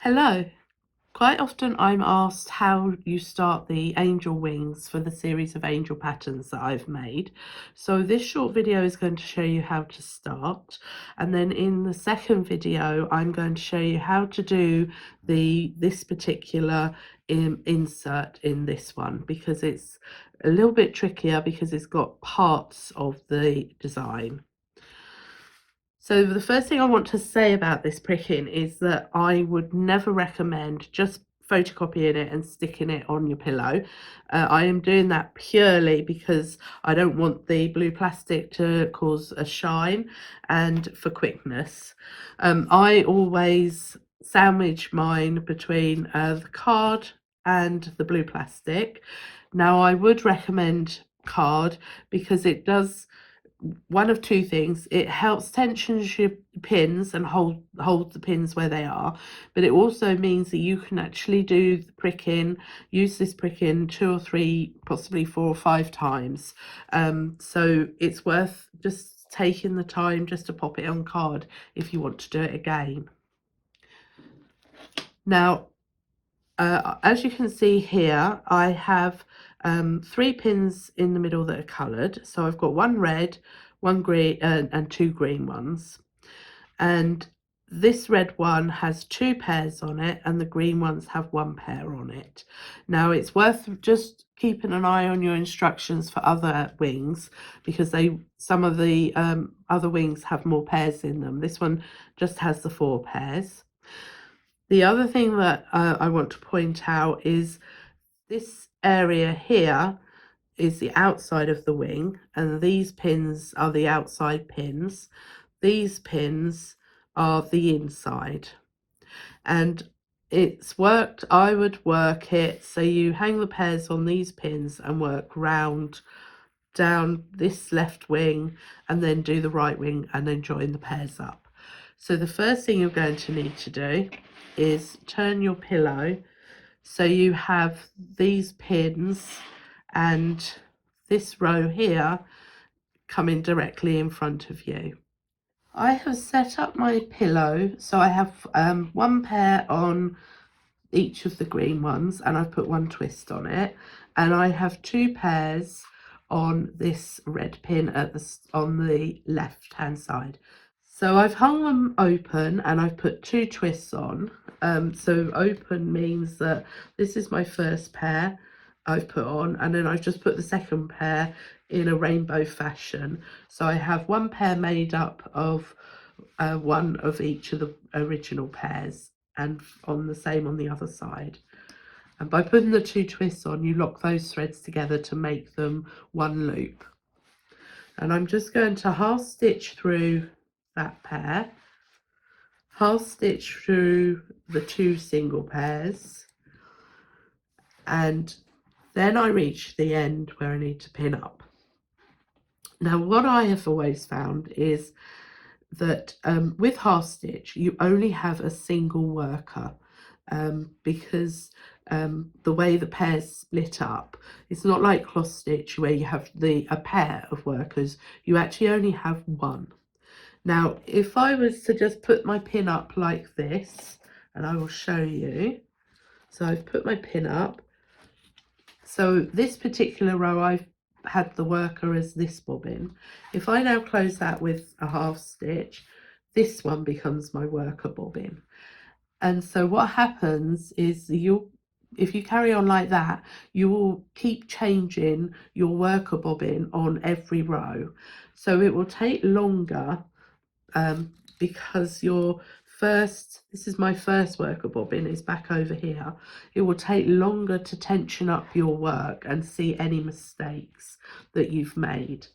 Hello. Quite often I'm asked how you start the angel wings for the series of angel patterns that I've made. So this short video is going to show you how to start, and then in the second video I'm going to show you how to do this particular insert in this one, because it's a little bit trickier because it's got parts of the design. So the first thing I want to say about this pricking is that I would never recommend just photocopying it and sticking it on your pillow. I am doing that purely because I don't want the blue plastic to cause a shine and for quickness. I always sandwich mine between the card and the blue plastic. Now I would recommend card because it does one of two things. It helps tensions your pins and hold the pins where they are, but it also means that you can actually do the pricking, use this pricking 2 or 3, possibly 4 or 5 times. So it's worth just taking the time just to pop it on card if you want to do it again. Now, as you can see here, I have 3 pins in the middle that are coloured. So I've got 1 red, 1 green, and 2 green ones. And this red one has 2 pairs on it, and the green ones have 1 pair on it. Now it's worth just keeping an eye on your instructions for other wings, because some of the other wings have more pairs in them. This one just has the 4 pairs. The other thing that I want to point out is this area here is the outside of the wing, and these pins are the outside pins. These pins are the inside. And I would work it so you hang the pairs on these pins and work round down this left wing and then do the right wing and then join the pairs up. So the first thing you're going to need to do is turn your pillow so you have these pins and this row here coming directly in front of you. I have set up my pillow so I have 1 pair on each of the green ones, and I've put 1 twist on it, and I have 2 pairs on this red pin on the left hand side. So I've hung them open and I've put 2 twists on. So open means that this is my first pair I've put on, and then I've just put the second pair in a rainbow fashion. So I have 1 pair made up of 1 of each of the original pairs, and on the same on the other side. And by putting the 2 twists on, you lock those threads together to make them 1 loop. And I'm just going to half stitch through that pair, half stitch through the 2 single pairs, and then I reach the end where I need to pin up. Now what I have always found is that with half stitch you only have a single worker, because the way the pairs split up, it's not like cross stitch where you have a pair of workers. You actually only have 1. Now if I was to just put my pin up like this, and I will show you. So I've put my pin up. So this particular row I've had the worker as this bobbin. If I now close that with a half stitch, this one becomes my worker bobbin. And so what happens is if you carry on like that, you will keep changing your worker bobbin on every row. So it will take longer, because this is my first worker bobbin, is back over here. It will take longer to tension up your work and see any mistakes that you've made.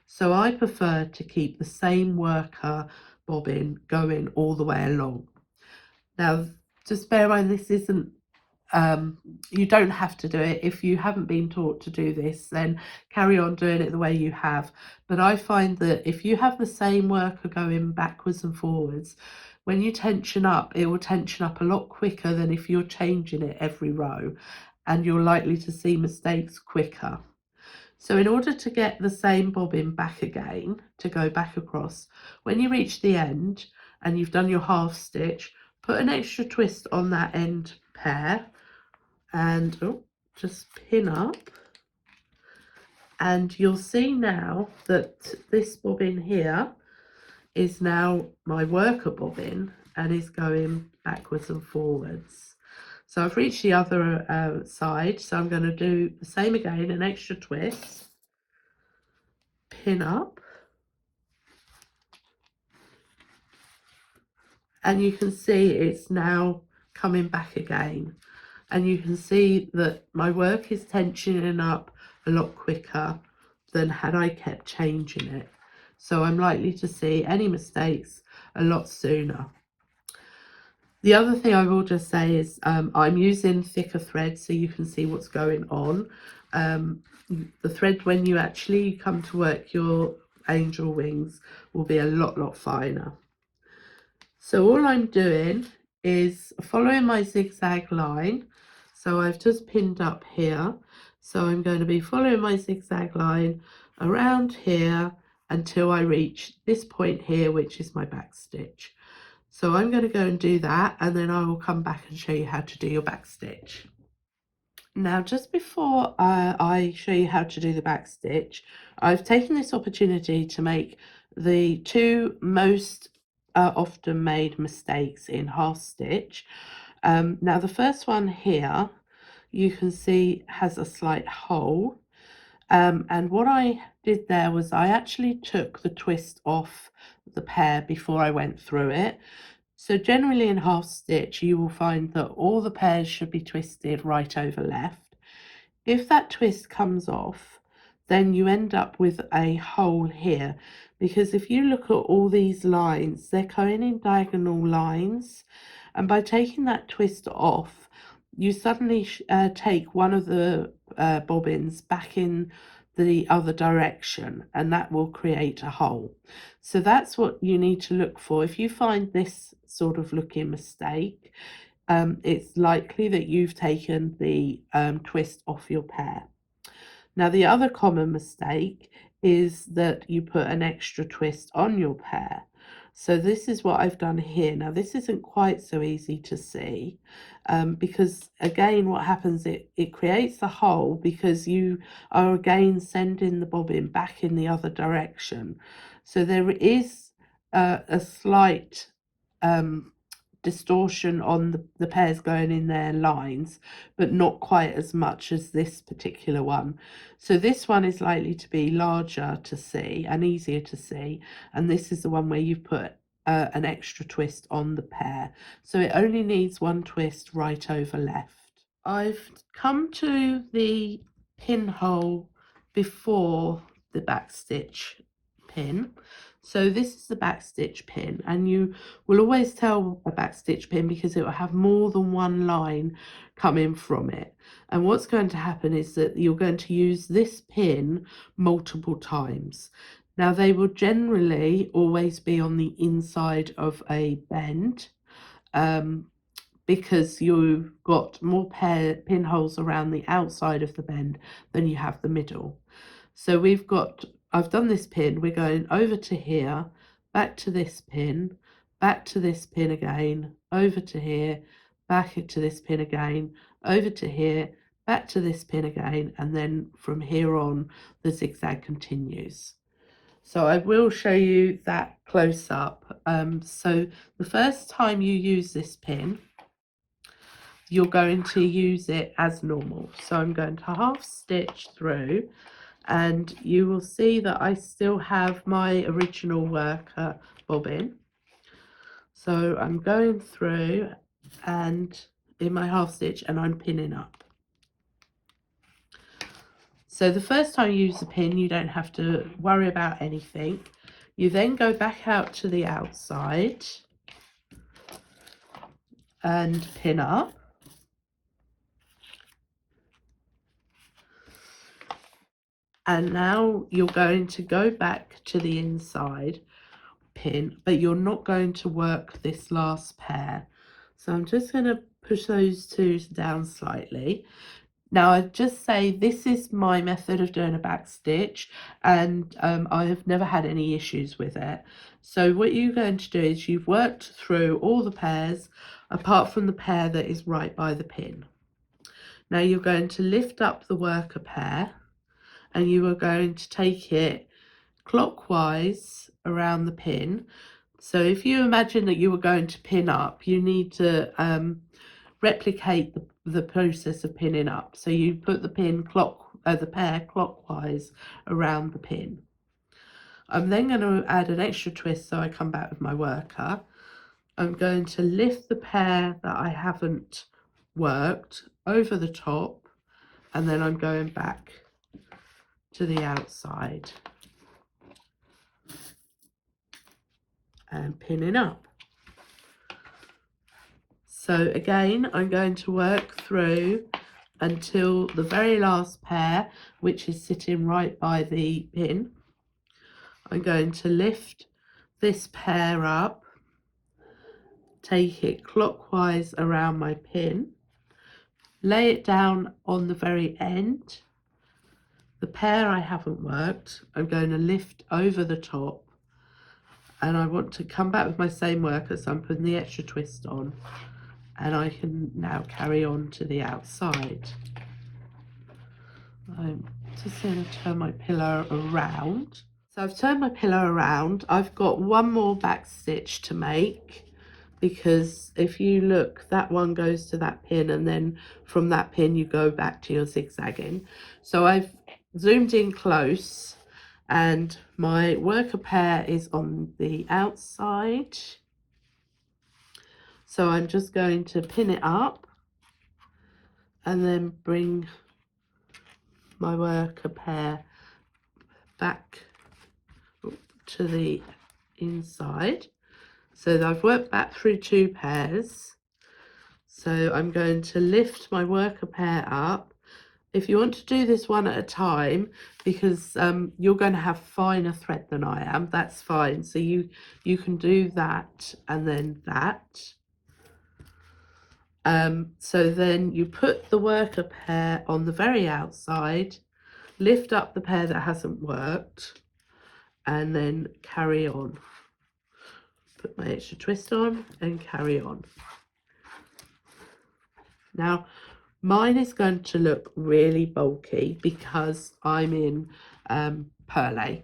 So I prefer to keep the same worker bobbin going all the way along. Now just bear in mind, this isn't you don't have to do it. If you haven't been taught to do this, then carry on doing it the way you have. But I find that if you have the same worker going backwards and forwards, when you tension up, it will tension up a lot quicker than if you're changing it every row, and you're likely to see mistakes quicker. So in order to get the same bobbin back again, to go back across, when you reach the end and you've done your half stitch, put an extra twist on that end pair and just pin up, and you'll see now that this bobbin here is now my worker bobbin and is going backwards and forwards. So I've reached the other side, so I'm going to do the same again, an extra twist, pin up, and you can see it's now coming back again, and you can see that my work is tensioning up a lot quicker than had I kept changing it. So I'm likely to see any mistakes a lot sooner. The other thing I will just say is I'm using thicker thread so you can see what's going on. The thread when you actually come to work your angel wings will be a lot finer. So all I'm doing is following my zigzag line. So I've just pinned up here. So I'm going to be following my zigzag line around here until I reach this point here, which is my back stitch. So I'm going to go and do that, and then I will come back and show you how to do your back stitch. Now, just before I show you how to do the back stitch, I've taken this opportunity to make the two most often made mistakes in half stitch. Now, the first one here, you can see has a slight hole. And what I did there was I actually took the twist off the pair before I went through it. So generally in half stitch you will find that all the pairs should be twisted right over left. If that twist comes off, then you end up with a hole here, because if you look at all these lines, they're going in diagonal lines, and by taking that twist off, you suddenly take one of the bobbins back in the other direction, and that will create a hole. So that's what you need to look for. If you find this sort of looking mistake, it's likely that you've taken the twist off your pair. Now, the other common mistake is that you put an extra twist on your pair. So this is what I've done here. Now, this isn't quite so easy to see because, again, what happens, it creates a hole because you are, again, sending the bobbin back in the other direction. So there is a slight distortion on the pairs going in their lines, but not quite as much as this particular one. So this one is likely to be larger to see and easier to see, and this is the one where you've put an extra twist on the pair. So it only needs one twist right over left. I've come to the pinhole before the back stitch pin. So this is the back stitch pin, and you will always tell a back stitch pin because it will have more than one line coming from it. And what's going to happen is that you're going to use this pin multiple times. Now, they will generally always be on the inside of a bend because you've got more pinholes around the outside of the bend than you have the middle. So I've done this pin, we're going over to here, back to this pin, back to this pin again, over to here, back to this pin again, over to here, back to this pin again, and then from here on the zigzag continues. So I will show you that close up. So the first time you use this pin, you're going to use it as normal. So I'm going to half stitch through, and you will see that I still have my original worker bobbin. So I'm going through and in my half stitch, and I'm pinning up. So the first time you use the pin, you don't have to worry about anything. You then go back out to the outside and pin up. And now you're going to go back to the inside pin, but you're not going to work this last pair. So I'm just going to push those two down slightly. Now I'd just say this is my method of doing a back stitch, and I have never had any issues with it. So what you're going to do is you've worked through all the pairs apart from the pair that is right by the pin. Now you're going to lift up the worker pair and you are going to take it clockwise around the pin. So if you imagine that you were going to pin up, you need to replicate the process of pinning up. So you put the the pair clockwise around the pin. I'm then going to add an extra twist, so I come back with my worker. I'm going to lift the pair that I haven't worked over the top, and then I'm going back to the outside and pinning up. So again, I'm going to work through until the very last pair, which is sitting right by the pin. I'm going to lift this pair up, take it clockwise around my pin, lay it down on the very end. The pair I haven't worked, I'm going to lift over the top, and I want to come back with my same worker, so I'm putting the extra twist on, and I can now carry on to the outside. I'm just going to turn my pillow around. So I've turned my pillow around. I've got one more back stitch to make, because if you look, that one goes to that pin, and then from that pin you go back to your zigzagging. So I've zoomed in close, and my worker pair is on the outside. So I'm just going to pin it up and then bring my worker pair back to the inside. So I've worked back through two pairs. So I'm going to lift my worker pair up. If you want to do this one at a time, because you're going to have finer thread than I am, that's fine. So you can do that and then that. So then you put the worker pair on the very outside, lift up the pair that hasn't worked, and then carry on. Put my extra twist on and carry on. Now mine is going to look really bulky because I'm in perlé,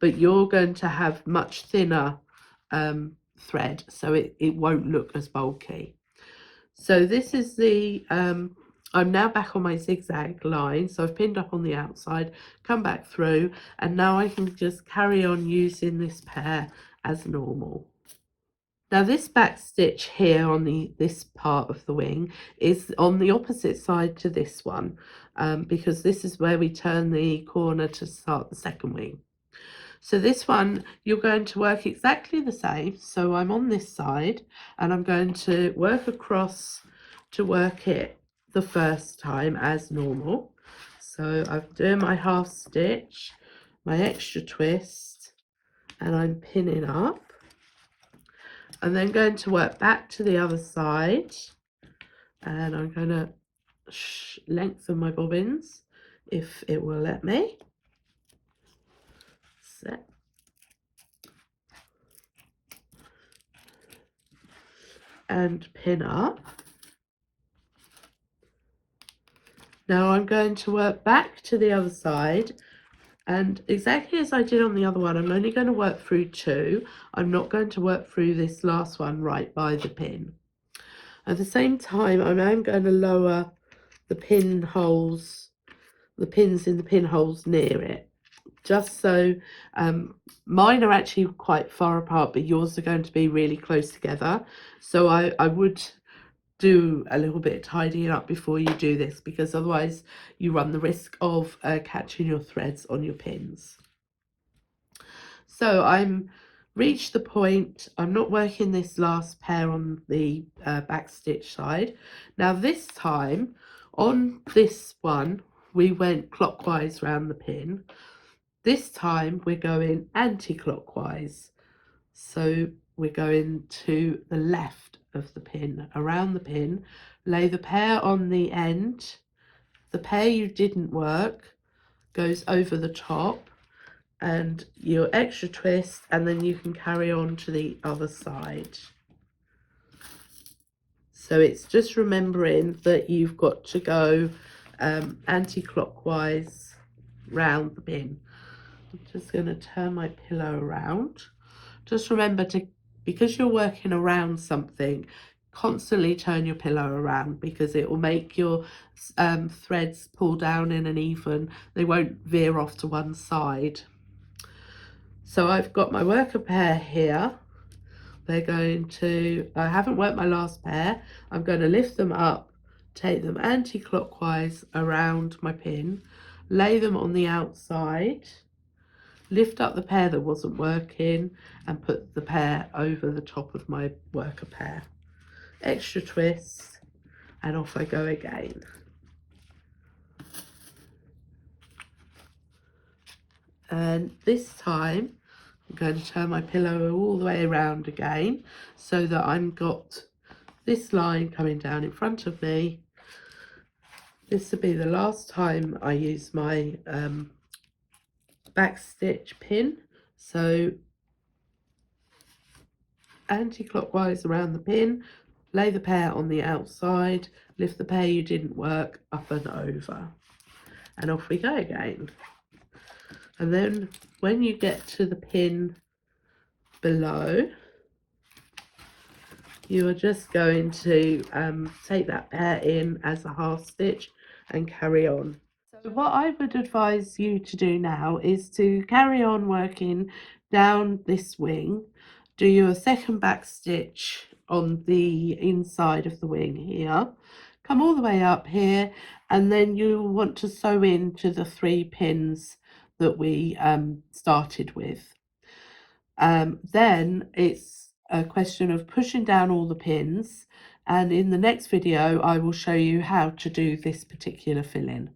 but you're going to have much thinner thread, so it won't look as bulky. So this is the I'm now back on my zigzag line, so I've pinned up on the outside, come back through, and now I can just carry on using this pair as normal. Now this back stitch here on this part of the wing is on the opposite side to this one, because this is where we turn the corner to start the second wing. So this one you're going to work exactly the same. So I'm on this side and I'm going to work across to work it the first time as normal. So I'm doing my half stitch, my extra twist, and I'm pinning up. I'm then going to work back to the other side, and I'm going to lengthen my bobbins if it will let me. Set. And pin up. Now I'm going to work back to the other side, and exactly as I did on the other one, I'm only going to work through two. I'm not going to work through this last one right by the pin. At the same time, I'm now going to lower the pinholes, the pins in the pinholes near it, just so mine are actually quite far apart, but yours are going to be really close together. So I would do a little bit of tidying up before you do this, because otherwise you run the risk of catching your threads on your pins. So I'm reached the point, I'm not working this last pair on the back stitch side. Now this time on this one we went clockwise round the pin. This time we're going anti-clockwise, so we're going to the left of the pin, around the pin, lay the pair on the end, the pair you didn't work goes over the top, and your extra twist, and then you can carry on to the other side. So it's just remembering that you've got to go anti-clockwise round the pin. I'm just going to turn my pillow around. Just remember to, because you're working around something, constantly turn your pillow around, because it will make your threads pull down in an even. They won't veer off to one side. So I've got my worker pair here. They're going to, I haven't worked my last pair. I'm going to lift them up, take them anti-clockwise around my pin, lay them on the outside, lift up the pair that wasn't working, and put the pair over the top of my worker pair. Extra twist, and off I go again. And this time I'm going to turn my pillow all the way around again, so that I've got this line coming down in front of me. This will be the last time I use my backstitch pin. So anti-clockwise around the pin, lay the pair on the outside, lift the pair you didn't work up and over, and off we go again. And then when you get to the pin below, you are just going to take that pair in as a half stitch and carry on. So what I would advise you to do now is to carry on working down this wing, do your second back stitch on the inside of the wing here, come all the way up here, and then you want to sew into the 3 pins that we started with. Then it's a question of pushing down all the pins, and in the next video I will show you how to do this particular fill-in.